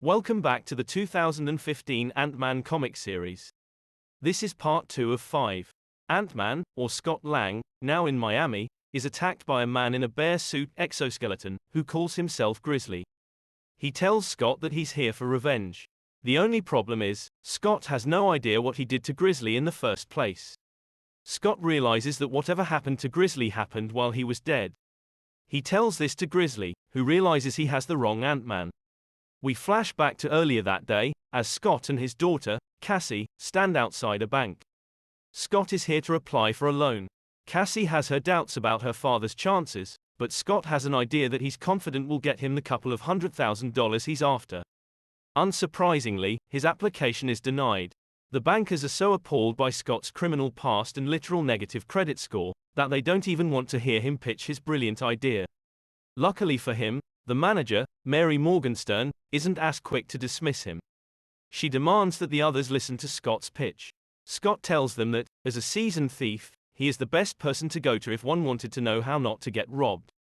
Welcome back to the 2015 Ant-Man comic series. This is part 2 of 5. Ant-Man, or Scott Lang, now in Miami, is attacked by a man in a bear suit exoskeleton, who calls himself Grizzly. He tells Scott that he's here for revenge. The only problem is, Scott has no idea what he did to Grizzly in the first place. Scott realizes that whatever happened to Grizzly happened while he was dead. He tells this to Grizzly, who realizes he has the wrong Ant-Man. We flash back to earlier that day, as Scott and his daughter, Cassie, stand outside a bank. Scott is here to apply for a loan. Cassie has her doubts about her father's chances, but Scott has an idea that he's confident will get him the couple of $100,000 he's after. Unsurprisingly, his application is denied. The bankers are so appalled by Scott's criminal past and literal negative credit score, that they don't even want to hear him pitch his brilliant idea. Luckily for him, the manager, Mary Morgenstern, isn't as quick to dismiss him. She demands that the others listen to Scott's pitch. Scott tells them that, as a seasoned thief, he is the best person to go to if one wanted to know how not to get robbed.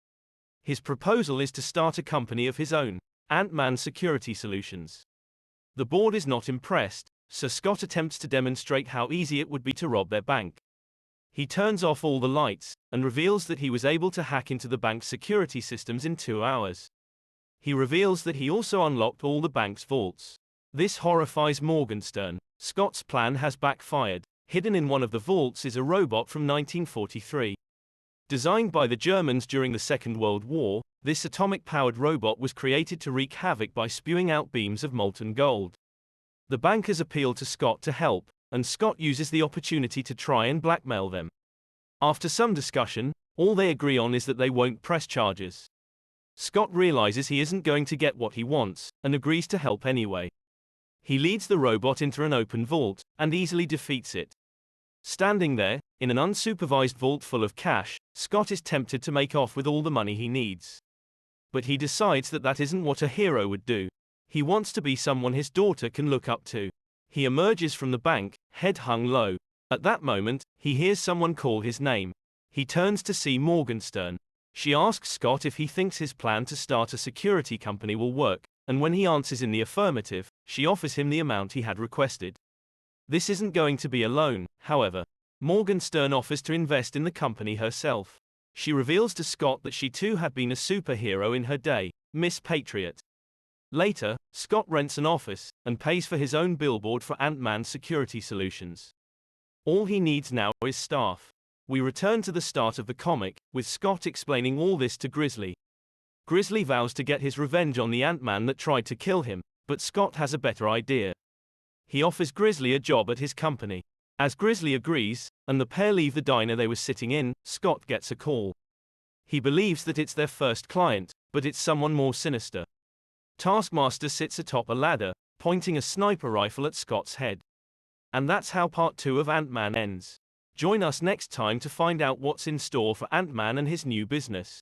His proposal is to start a company of his own, Ant-Man Security Solutions. The board is not impressed, so Scott attempts to demonstrate how easy it would be to rob their bank. He turns off all the lights, and reveals that he was able to hack into the bank's security systems in 2 hours. He reveals that he also unlocked all the bank's vaults. This horrifies Morgenstern. Scott's plan has backfired. Hidden in one of the vaults is a robot from 1943. Designed by the Germans during the Second World War, this atomic-powered robot was created to wreak havoc by spewing out beams of molten gold. The bankers appeal to Scott to help, and Scott uses the opportunity to try and blackmail them. After some discussion, all they agree on is that they won't press charges. Scott realizes he isn't going to get what he wants, and agrees to help anyway. He leads the robot into an open vault, and easily defeats it. Standing there, in an unsupervised vault full of cash, Scott is tempted to make off with all the money he needs. But he decides that that isn't what a hero would do. He wants to be someone his daughter can look up to. He emerges from the bank, head hung low. At that moment, he hears someone call his name. He turns to see Morgenstern. She asks Scott if he thinks his plan to start a security company will work, and when he answers in the affirmative, she offers him the amount he had requested. This isn't going to be a loan, however. Morgenstern offers to invest in the company herself. She reveals to Scott that she too had been a superhero in her day, Miss Patriot. Later, Scott rents an office, and pays for his own billboard for Ant-Man Security Solutions. All he needs now is staff. We return to the start of the comic, with Scott explaining all this to Grizzly. Grizzly vows to get his revenge on the Ant-Man that tried to kill him, but Scott has a better idea. He offers Grizzly a job at his company. As Grizzly agrees, and the pair leave the diner they were sitting in, Scott gets a call. He believes that it's their first client, but it's someone more sinister. Taskmaster sits atop a ladder, pointing a sniper rifle at Scott's head. And that's how part 2 of Ant-Man ends. Join us next time to find out what's in store for Ant-Man and his new business.